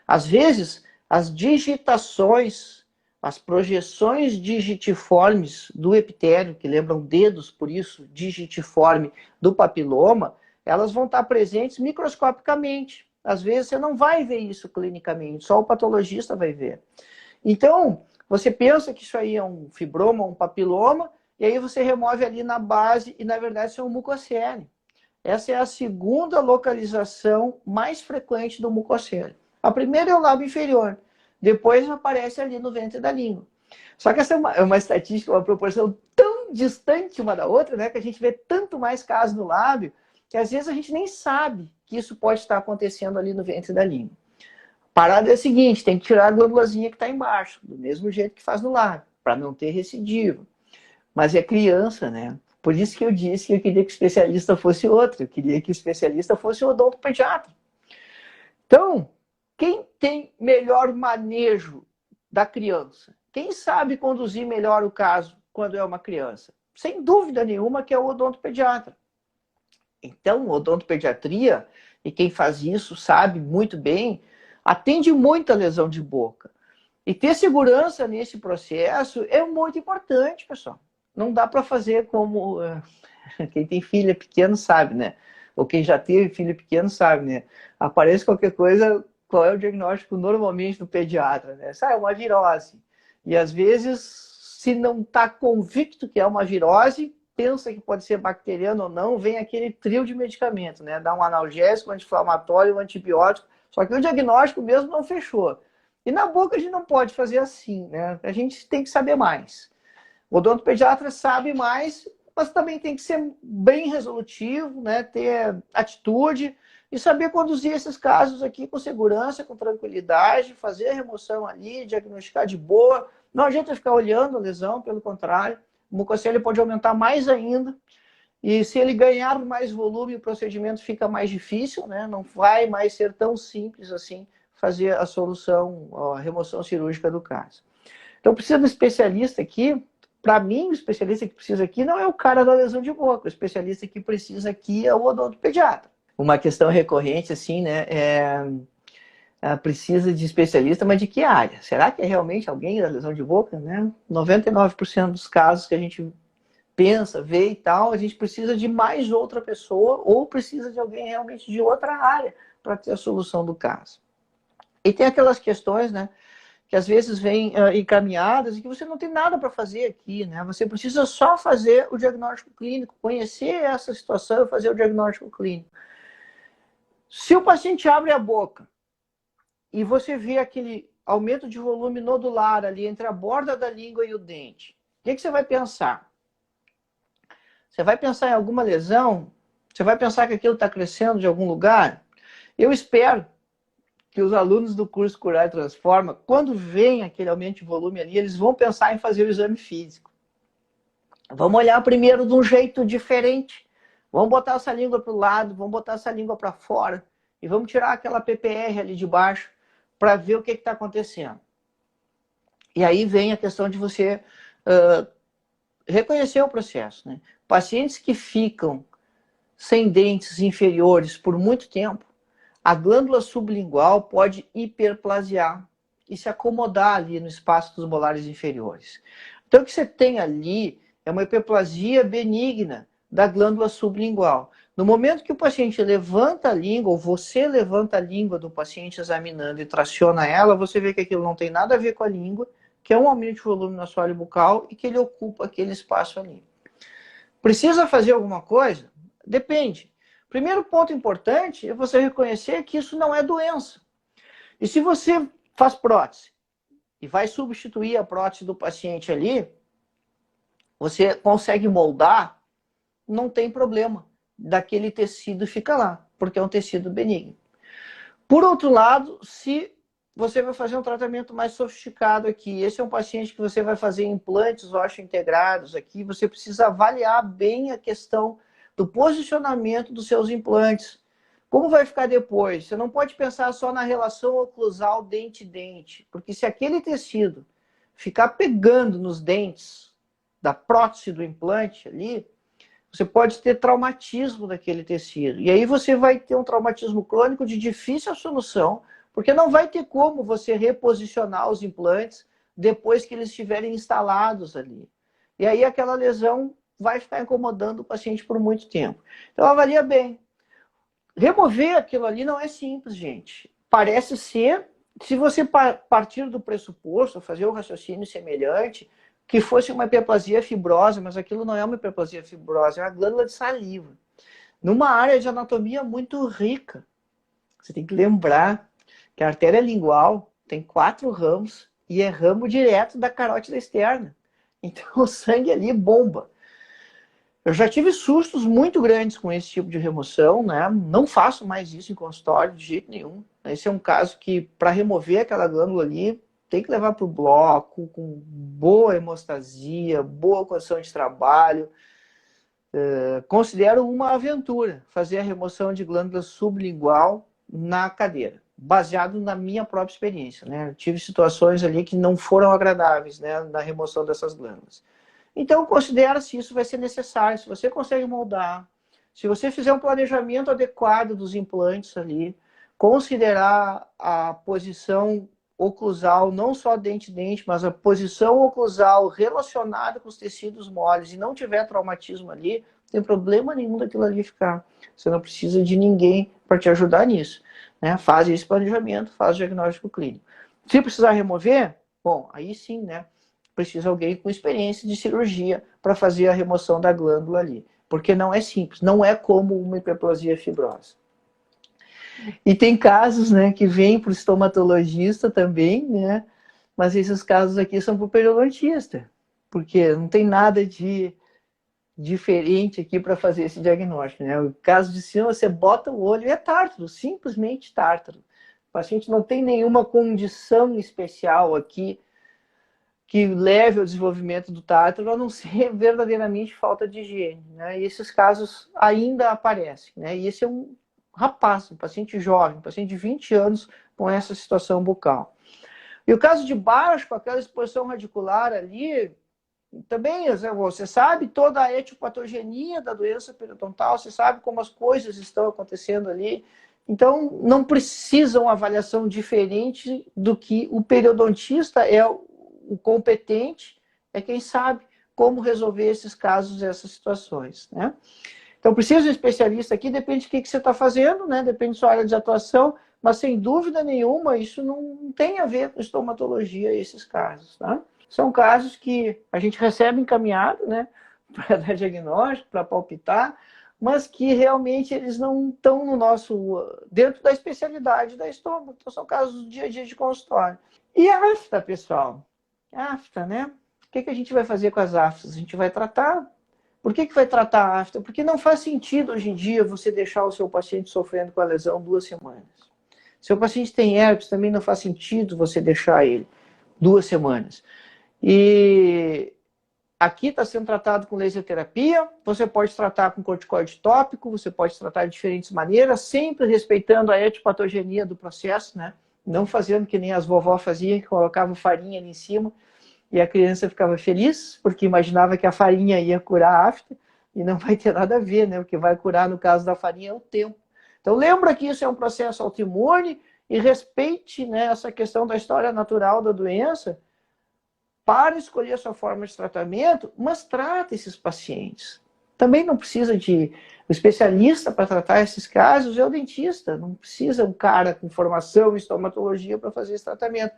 Às vezes, as digitações, as projeções digitiformes do epitélio, que lembram dedos, por isso, digitiforme do papiloma, elas vão estar presentes microscopicamente. Às vezes você não vai ver isso clinicamente, só o patologista vai ver. Então, você pensa que isso aí é um fibroma, um papiloma, e aí você remove ali na base, e na verdade isso é um mucocele. Essa é a segunda localização mais frequente do mucocele. A primeira é o lábio inferior, depois aparece ali no ventre da língua. Só que essa é uma estatística, uma proporção tão distante uma da outra, né, que a gente vê tanto mais casos no lábio, que às vezes a gente nem sabe que isso pode estar acontecendo ali no ventre da língua. A parada é a seguinte, tem que tirar a glândulazinha que está embaixo, do mesmo jeito que faz no lábio, para não ter recidivo. Mas é criança, né? Por isso que eu disse que eu queria que o especialista fosse outro, eu queria que o especialista fosse o odontopediatra. Então, quem tem melhor manejo da criança? Quem sabe conduzir melhor o caso quando é uma criança? Sem dúvida nenhuma que é o odontopediatra. Então, odontopediatria, e quem faz isso sabe muito bem, atende muita lesão de boca. E ter segurança nesse processo é muito importante, pessoal. Não dá para fazer como quem tem filho pequeno sabe, né? Ou quem já teve filho pequeno sabe, né? Aparece qualquer coisa, qual é o diagnóstico normalmente do pediatra, né? É uma virose. E às vezes, se não está convicto que é uma virose, pensa que pode ser bacteriano ou não, vem aquele trio de medicamentos, né? Dá um analgésico, um anti-inflamatório, um antibiótico. Só que o diagnóstico mesmo não fechou. E na boca a gente não pode fazer assim, né? A gente tem que saber mais. O odontopediatra sabe mais, mas também tem que ser bem resolutivo, né? Ter atitude e saber conduzir esses casos aqui com segurança, com tranquilidade, fazer a remoção ali, diagnosticar de boa. Não adianta ficar olhando a lesão, pelo contrário. O mucocele pode aumentar mais ainda. E se ele ganhar mais volume, o procedimento fica mais difícil, né? Não vai mais ser tão simples assim fazer a solução, a remoção cirúrgica do caso. Então precisa de um especialista aqui. Para mim, o especialista que precisa aqui não é o cara da lesão de boca. O especialista que precisa aqui é o odontopediatra. Uma questão recorrente, assim, né, precisa de especialista, mas de que área? Será que é realmente alguém da lesão de boca, né? 99% dos casos que a gente pensa, vê e tal, a gente precisa de mais outra pessoa ou precisa de alguém realmente de outra área para ter a solução do caso. E tem aquelas questões, né, que às vezes vêm encaminhadas e que você não tem nada para fazer aqui, né? Você precisa só fazer o diagnóstico clínico, conhecer essa situação e fazer o diagnóstico clínico. Se o paciente abre a boca e você vê aquele aumento de volume nodular ali entre a borda da língua e o dente, o que você vai pensar? Você vai pensar em alguma lesão? Você vai pensar que aquilo está crescendo de algum lugar? Eu espero que os alunos do curso Curar e Transforma, quando vem aquele aumento de volume ali, eles vão pensar em fazer o exame físico. Vamos olhar primeiro de um jeito diferente. Vamos botar essa língua para o lado, vamos botar essa língua para fora e vamos tirar aquela PPR ali de baixo para ver o que está acontecendo. E aí vem a questão de você reconhecer o processo, né? Pacientes que ficam sem dentes inferiores por muito tempo, a glândula sublingual pode hiperplasiar e se acomodar ali no espaço dos molares inferiores. Então o que você tem ali é uma hiperplasia benigna da glândula sublingual. No momento que o paciente levanta a língua, ou você levanta a língua do paciente examinando e traciona ela, você vê que aquilo não tem nada a ver com a língua, que é um aumento de volume no assoalho bucal e que ele ocupa aquele espaço ali. Precisa fazer alguma coisa? Depende. Primeiro ponto importante é você reconhecer que isso não é doença. E se você faz prótese e vai substituir a prótese do paciente ali, você consegue moldar, não tem problema. Daquele tecido fica lá, porque é um tecido benigno. Por outro lado, se você vai fazer um tratamento mais sofisticado aqui, esse é um paciente que você vai fazer implantes osso-integrados aqui, você precisa avaliar bem a questão do posicionamento dos seus implantes. Como vai ficar depois? Você não pode pensar só na relação oclusal dente-dente, porque se aquele tecido ficar pegando nos dentes da prótese do implante ali, você pode ter traumatismo daquele tecido. E aí você vai ter um traumatismo crônico de difícil solução, porque não vai ter como você reposicionar os implantes depois que eles estiverem instalados ali. E aí aquela lesão vai ficar incomodando o paciente por muito tempo. Então avalia bem. Remover aquilo ali não é simples, gente. Parece ser, se você partir do pressuposto, fazer um raciocínio semelhante, que fosse uma hiperplasia fibrosa, mas aquilo não é uma hiperplasia fibrosa, é uma glândula de saliva. Numa área de anatomia muito rica. Você tem que lembrar que a artéria lingual tem 4 ramos e é ramo direto da carótida externa. Então o sangue ali bomba. Eu já tive sustos muito grandes com esse tipo de remoção, né? Não faço mais isso em consultório de jeito nenhum. Esse é um caso que, para remover aquela glândula ali, tem que levar para o bloco, com boa hemostasia, boa condição de trabalho. Considero uma aventura fazer a remoção de glândula sublingual na cadeira, baseado na minha própria experiência, né? Eu tive situações ali que não foram agradáveis, né, na remoção dessas glândulas. Então, considera se isso vai ser necessário, se você consegue moldar, se você fizer um planejamento adequado dos implantes ali, considerar a posição oclusal, não só dente-dente, mas a posição oclusal relacionada com os tecidos moles e não tiver traumatismo ali, não tem problema nenhum daquilo ali ficar. Você não precisa de ninguém para te ajudar nisso, né? Faz esse planejamento, faz o diagnóstico clínico. Se precisar remover, bom, aí sim, né? Precisa alguém com experiência de cirurgia para fazer a remoção da glândula ali. Porque não é simples, não é como uma hiperplasia fibrosa. E tem casos, né, que vêm para o estomatologista também, né? Mas esses casos aqui são para o periodontista, porque não tem nada de diferente aqui para fazer esse diagnóstico, né? O caso de cima, você bota o olho e é tártaro, simplesmente tártaro. O paciente não tem nenhuma condição especial aqui que leve ao desenvolvimento do tártaro, a não ser verdadeiramente falta de higiene, né? E esses casos ainda aparecem, né? E esse é um rapaz, um paciente jovem, um paciente de 20 anos com essa situação bucal. E o caso de baixo, com aquela exposição radicular ali, também você sabe toda a etiopatogenia da doença periodontal, você sabe como as coisas estão acontecendo ali. Então, não precisa uma avaliação diferente do que o periodontista é o competente, é quem sabe como resolver esses casos, essas situações, né? Então, precisa de um especialista aqui, depende do que você está fazendo, né? Depende da sua área de atuação, mas sem dúvida nenhuma, isso não tem a ver com estomatologia, esses casos, tá? São casos que a gente recebe encaminhado, né? Para dar diagnóstico, para palpitar, mas que realmente eles não estão no dentro da especialidade da estômago. Então, são casos do dia a dia de consultório. E a afta, pessoal? A afta, né? O que a gente vai fazer com as aftas? A gente vai tratar. Por que vai tratar a afta? Porque não faz sentido hoje em dia você deixar o seu paciente sofrendo com a lesão 2 semanas. Seu paciente tem herpes, também não faz sentido você deixar ele 2 semanas. E aqui está sendo tratado com laser terapia, você pode tratar com corticoide tópico, você pode tratar de diferentes maneiras, sempre respeitando a etiopatogenia do processo, né? Não fazendo que nem as vovó faziam, que colocavam farinha ali em cima, e a criança ficava feliz, porque imaginava que a farinha ia curar a afta, e não vai ter nada a ver, né? O que vai curar, no caso da farinha, é o tempo. Então lembra que isso é um processo autoimune, e respeite, né, essa questão da história natural da doença, para escolher a sua forma de tratamento, mas trata esses pacientes. Também não precisa de um especialista para tratar esses casos, é o dentista. Não precisa um cara com formação em estomatologia para fazer esse tratamento.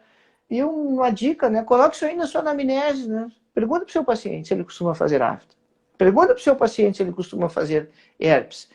E uma dica, né? Coloque isso aí na sua anamnese, né? Pergunta para o seu paciente se ele costuma fazer afta. Pergunta para o seu paciente se ele costuma fazer herpes.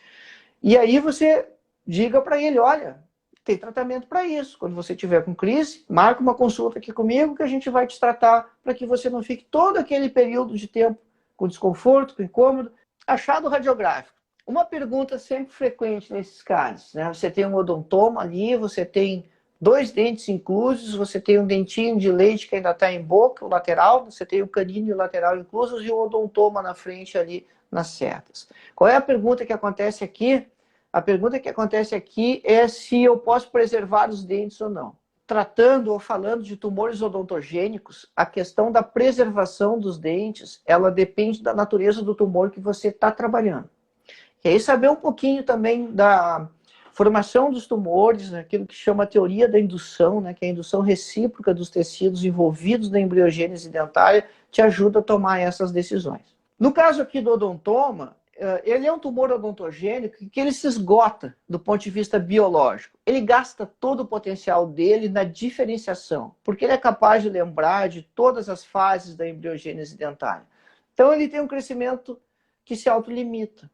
E aí você diga para ele, olha, tem tratamento para isso. Quando você tiver com crise, marca uma consulta aqui comigo que a gente vai te tratar para que você não fique todo aquele período de tempo com desconforto, com incômodo. Achado radiográfico. Uma pergunta sempre frequente nesses casos, né? Você tem um odontoma ali, você tem 2 dentes inclusos, você tem um dentinho de leite que ainda está em boca, o lateral, você tem o canino e o lateral inclusos e o odontoma na frente ali nas cerdas. Qual é a pergunta que acontece aqui? A pergunta que acontece aqui é se eu posso preservar os dentes ou não. Tratando ou falando de tumores odontogênicos, a questão da preservação dos dentes, ela depende da natureza do tumor que você está trabalhando. E aí saber um pouquinho também da formação dos tumores, né, aquilo que chama a teoria da indução, né, que é a indução recíproca dos tecidos envolvidos na embriogênese dentária, te ajuda a tomar essas decisões. No caso aqui do odontoma, ele é um tumor odontogênico que ele se esgota do ponto de vista biológico. Ele gasta todo o potencial dele na diferenciação, porque ele é capaz de lembrar de todas as fases da embriogênese dentária. Então ele tem um crescimento que se autolimita.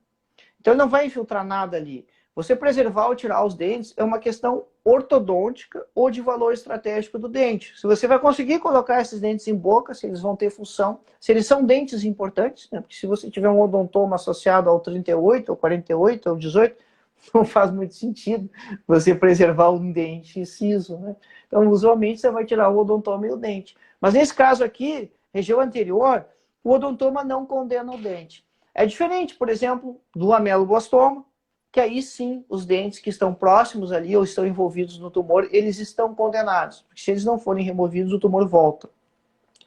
Então ele não vai infiltrar nada ali. Você preservar ou tirar os dentes é uma questão ortodôntica ou de valor estratégico do dente. Se você vai conseguir colocar esses dentes em boca, se eles vão ter função, se eles são dentes importantes, né? Porque se você tiver um odontoma associado ao 38, ou 48, ou 18, não faz muito sentido você preservar um dente ciso, né? Então, usualmente, você vai tirar o odontoma e o dente. Mas nesse caso aqui, região anterior, o odontoma não condena o dente. É diferente, por exemplo, do ameloblastoma, que aí sim, os dentes que estão próximos ali ou estão envolvidos no tumor, eles estão condenados. Porque se eles não forem removidos, o tumor volta.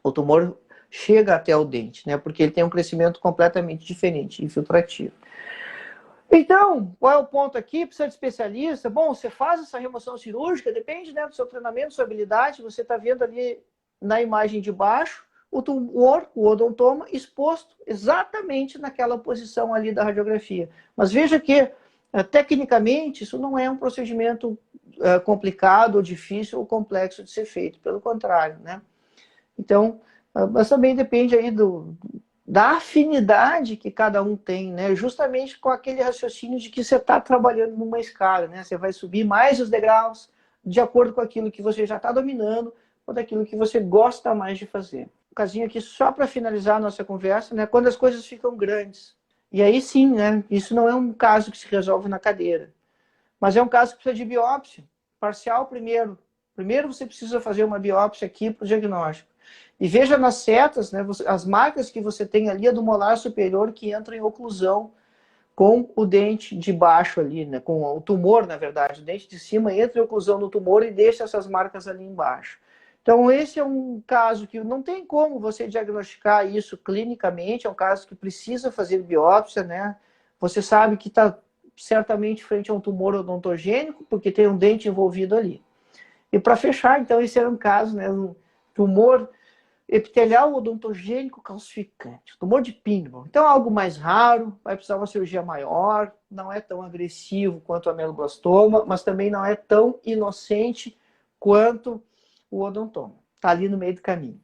O tumor chega até o dente, né? Porque ele tem um crescimento completamente diferente, infiltrativo. Então, qual é o ponto aqui? Precisa de especialista? Bom, você faz essa remoção cirúrgica, depende, né, do seu treinamento, da sua habilidade. Você está vendo ali na imagem de baixo o tumor, o odontoma, exposto exatamente naquela posição ali da radiografia. Mas veja que, tecnicamente, isso não é um procedimento complicado, ou difícil, ou complexo de ser feito. Pelo contrário, né? Então, mas também depende aí da afinidade que cada um tem, né? Justamente com aquele raciocínio de que você está trabalhando numa escala, né? Você vai subir mais os degraus de acordo com aquilo que você já está dominando ou daquilo que você gosta mais de fazer. Um casinho aqui só para finalizar a nossa conversa, né? Quando as coisas ficam grandes. E aí sim, né? Isso não é um caso que se resolve na cadeira, mas é um caso que precisa de biópsia parcial primeiro. Primeiro você precisa fazer uma biópsia aqui para o diagnóstico. E veja nas setas, né, as marcas que você tem ali é do molar superior que entra em oclusão com o dente de baixo ali, né, com o tumor, na verdade. O dente de cima entra em oclusão no tumor e deixa essas marcas ali embaixo. Então esse é um caso que não tem como você diagnosticar isso clinicamente, é um caso que precisa fazer biópsia, né? Você sabe que está certamente frente a um tumor odontogênico, porque tem um dente envolvido ali. E para fechar, então, esse era um caso, né, um tumor epitelial odontogênico calcificante, tumor de Pinheiro. Então, algo mais raro, vai precisar uma cirurgia maior, não é tão agressivo quanto o ameloblastoma, mas também não é tão inocente quanto o odontoma. Está ali no meio do caminho.